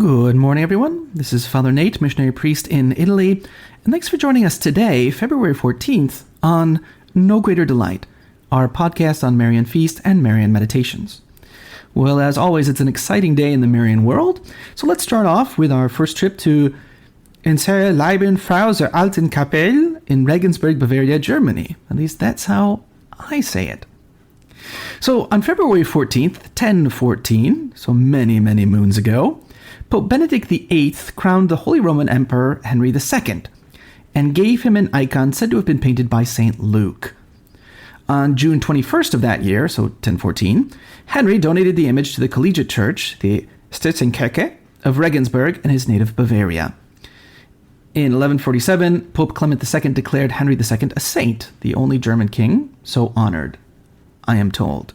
Good morning, everyone. This is Father Nate, missionary priest in Italy, and thanks for joining us today, February 14th, on No Greater Delight, our podcast on Marian Feast and Marian Meditations. Well, as always, it's an exciting day in the Marian world, so let's start off with our first trip to Unsere lieben Frau der Alten Kapelle in Regensburg, Bavaria, Germany. At least that's how I say it. So on February 14th, 1014, so many moons ago, Pope Benedict VIII crowned the Holy Roman Emperor Henry II and gave him an icon said to have been painted by St. Luke. On June 21st of that year, so 1014, Henry donated the image to the collegiate church, the Stützenkirche of Regensburg in his native Bavaria. In 1147, Pope Clement II declared Henry II a saint, the only German king so honored, I am told.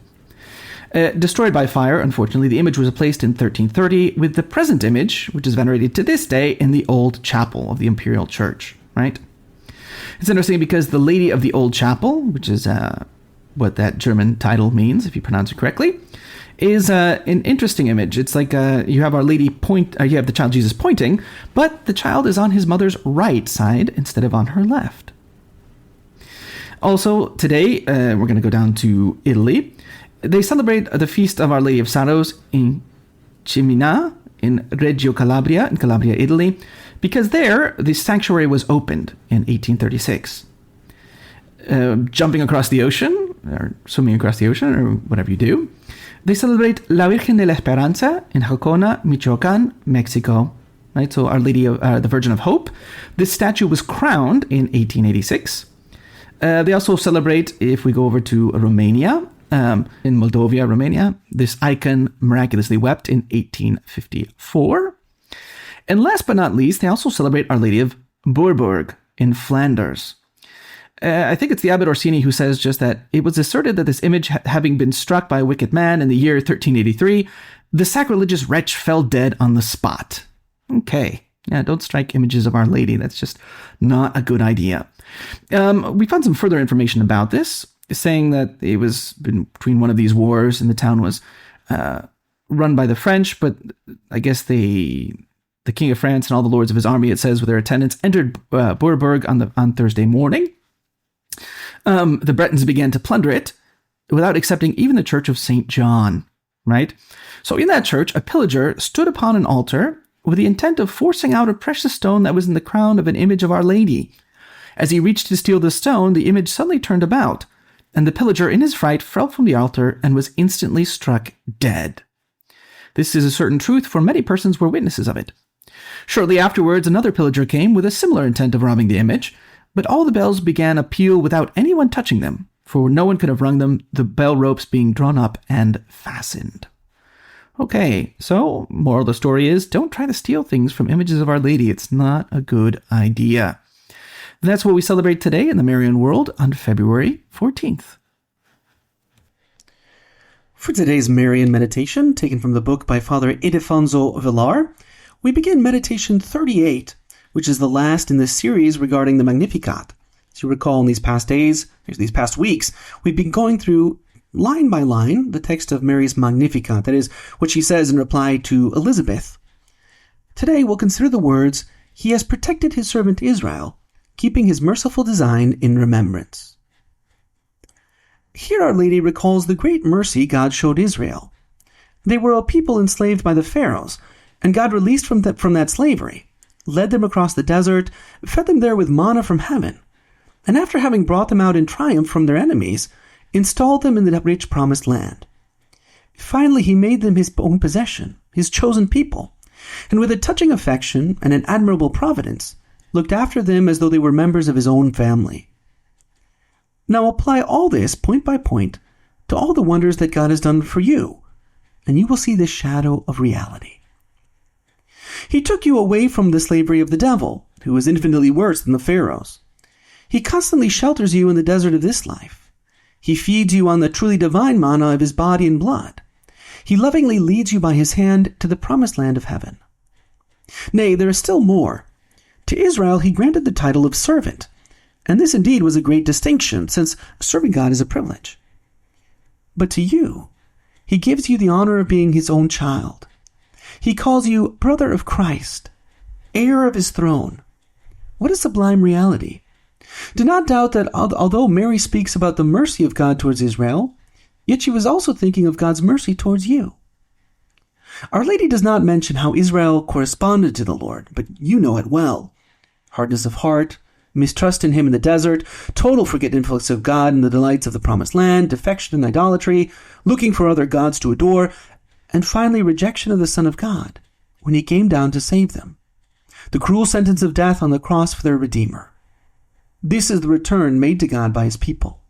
Destroyed by fire, unfortunately, the image was replaced in 1330 with the present image, which is venerated to this day in the Old Chapel of the Imperial Church, right? It's interesting because the Lady of the Old Chapel, which is what that German title means, if you pronounce it correctly, is an interesting image. It's like you have Our Lady you have the child Jesus pointing, but the child is on his mother's right side instead of on her left. Also, today, we're going to go down to Italy. They celebrate the feast of Our Lady of Sorrows in Cimina, in Reggio Calabria, in Calabria, Italy, because there, the sanctuary was opened in 1836. Jumping across the ocean, or swimming across the ocean, or whatever you do, they celebrate La Virgen de la Esperanza in Jocona, Michoacán, Mexico. Right, so Our Lady of the Virgin of Hope. This statue was crowned in 1886. They also celebrate, if we go over to Romania, in Moldova, Romania, this icon miraculously wept in 1854. And last but not least, they also celebrate Our Lady of Bourbourg in Flanders. I think it's the Abbot Orsini who says just that it was asserted that this image, having been struck by a wicked man in the year 1383, the sacrilegious wretch fell dead on the spot. Okay. Yeah, don't strike images of Our Lady. That's just not a good idea. We found some further information about this, saying that it was between one of these wars and the town was run by the French, but I guess the King of France and all the lords of his army, it says, with their attendants, entered Bourbourg on Thursday morning. The Bretons began to plunder it without accepting even the church of St. John, right? So in that church, a pillager stood upon an altar with the intent of forcing out a precious stone that was in the crown of an image of Our Lady. As he reached to steal the stone, the image suddenly turned about, and the pillager, in his fright, fell from the altar and was instantly struck dead. This is a certain truth, for many persons were witnesses of it. Shortly afterwards, another pillager came with a similar intent of robbing the image, but all the bells began a peal without anyone touching them, for no one could have rung them, the bell ropes being drawn up and fastened. Okay, so moral of the story is, don't try to steal things from images of Our Lady. It's not a good idea. That's what we celebrate today in the Marian world on February 14th. For today's Marian meditation, taken from the book by Father Ildefonso Villar, we begin meditation 38, which is the last in this series regarding the Magnificat. As you recall, in these past weeks, we've been going through line by line the text of Mary's Magnificat, that is, what she says in reply to Elizabeth. Today we'll consider the words, "He has protected his servant Israel, keeping his merciful design in remembrance." Here Our Lady recalls the great mercy God showed Israel. They were a people enslaved by the pharaohs, and God released from that slavery, led them across the desert, fed them there with manna from heaven, and after having brought them out in triumph from their enemies, installed them in the rich promised land. Finally, he made them his own possession, his chosen people, and with a touching affection and an admirable providence, looked after them as though they were members of his own family. Now apply all this, point by point, to all the wonders that God has done for you, and you will see the shadow of reality. He took you away from the slavery of the devil, who is infinitely worse than the pharaohs. He constantly shelters you in the desert of this life. He feeds you on the truly divine manna of his body and blood. He lovingly leads you by his hand to the promised land of heaven. Nay, there is still more. To Israel he granted the title of servant, and this indeed was a great distinction, since serving God is a privilege. But to you, he gives you the honor of being his own child. He calls you brother of Christ, heir of his throne. What a sublime reality. Do not doubt that although Mary speaks about the mercy of God towards Israel, yet she was also thinking of God's mercy towards you. Our Lady does not mention how Israel corresponded to the Lord, but you know it well. Hardness of heart, mistrust in him in the desert, total forgetfulness of God and the delights of the promised land, defection and idolatry, looking for other gods to adore, and finally rejection of the Son of God when he came down to save them. The cruel sentence of death on the cross for their Redeemer. This is the return made to God by his people.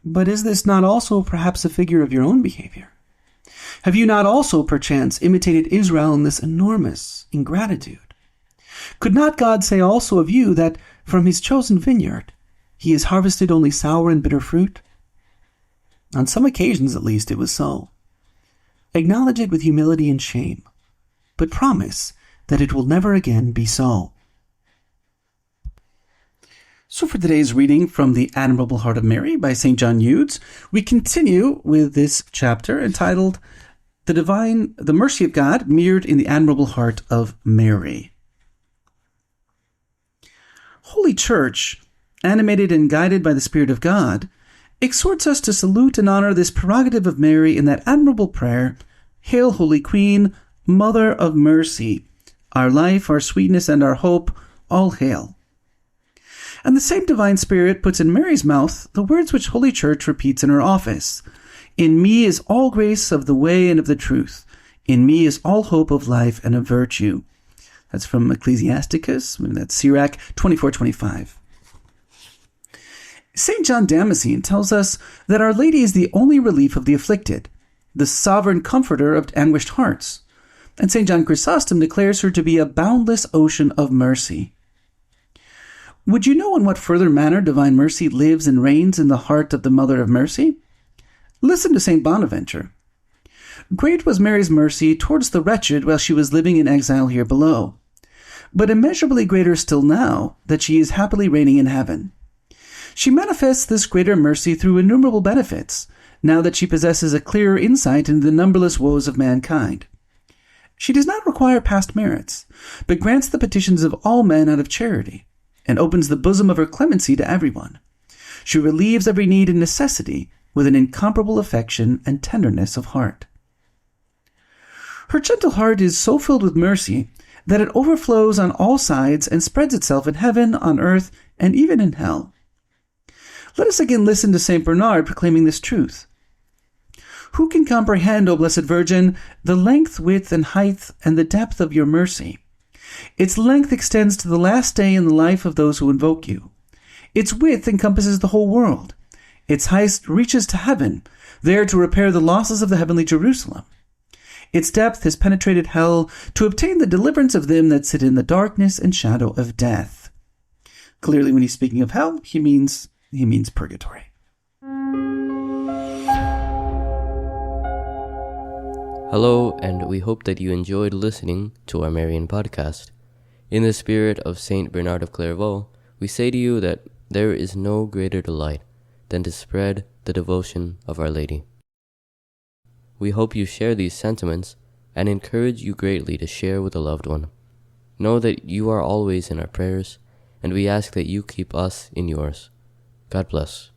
But is this not also perhaps a figure of your own behavior? Have you not also perchance imitated Israel in this enormous ingratitude? Could not God say also of you that from his chosen vineyard he has harvested only sour and bitter fruit? On some occasions at least it was so. Acknowledge it with humility and shame, but promise that it will never again be so. So for today's reading from The Admirable Heart of Mary by St. John Eudes, we continue with this chapter entitled The Mercy of God Mirrored in the Admirable Heart of Mary. Holy Church, animated and guided by the Spirit of God, exhorts us to salute and honor this prerogative of Mary in that admirable prayer, Hail, Holy Queen, Mother of Mercy, our life, our sweetness, and our hope, all hail. And the same divine Spirit puts in Mary's mouth the words which Holy Church repeats in her office. In me is all grace of the way and of the truth. In me is all hope of life and of virtue. That's from Ecclesiasticus, that's Sirach 24:25. St. John Damascene tells us that Our Lady is the only relief of the afflicted, the sovereign comforter of anguished hearts. And St. John Chrysostom declares her to be a boundless ocean of mercy. Would you know in what further manner divine mercy lives and reigns in the heart of the Mother of Mercy? Listen to St. Bonaventure. Great was Mary's mercy towards the wretched while she was living in exile here below, but immeasurably greater still now that she is happily reigning in heaven. She manifests this greater mercy through innumerable benefits, now that she possesses a clearer insight into the numberless woes of mankind. She does not require past merits, but grants the petitions of all men out of charity, and opens the bosom of her clemency to everyone. She relieves every need and necessity with an incomparable affection and tenderness of heart. Her gentle heart is so filled with mercy that it overflows on all sides and spreads itself in heaven, on earth, and even in hell. Let us again listen to Saint Bernard proclaiming this truth. Who can comprehend, O Blessed Virgin, the length, width, and height, and the depth of your mercy? Its length extends to the last day in the life of those who invoke you. Its width encompasses the whole world. Its height reaches to heaven, there to repair the losses of the heavenly Jerusalem. Its depth has penetrated hell to obtain the deliverance of them that sit in the darkness and shadow of death. Clearly, when he's speaking of hell, he means purgatory. Hello, and we hope that you enjoyed listening to our Marian podcast. In the spirit of Saint Bernard of Clairvaux, we say to you that there is no greater delight than to spread the devotion of Our Lady. We hope you share these sentiments and encourage you greatly to share with a loved one. Know that you are always in our prayers, and we ask that you keep us in yours. God bless.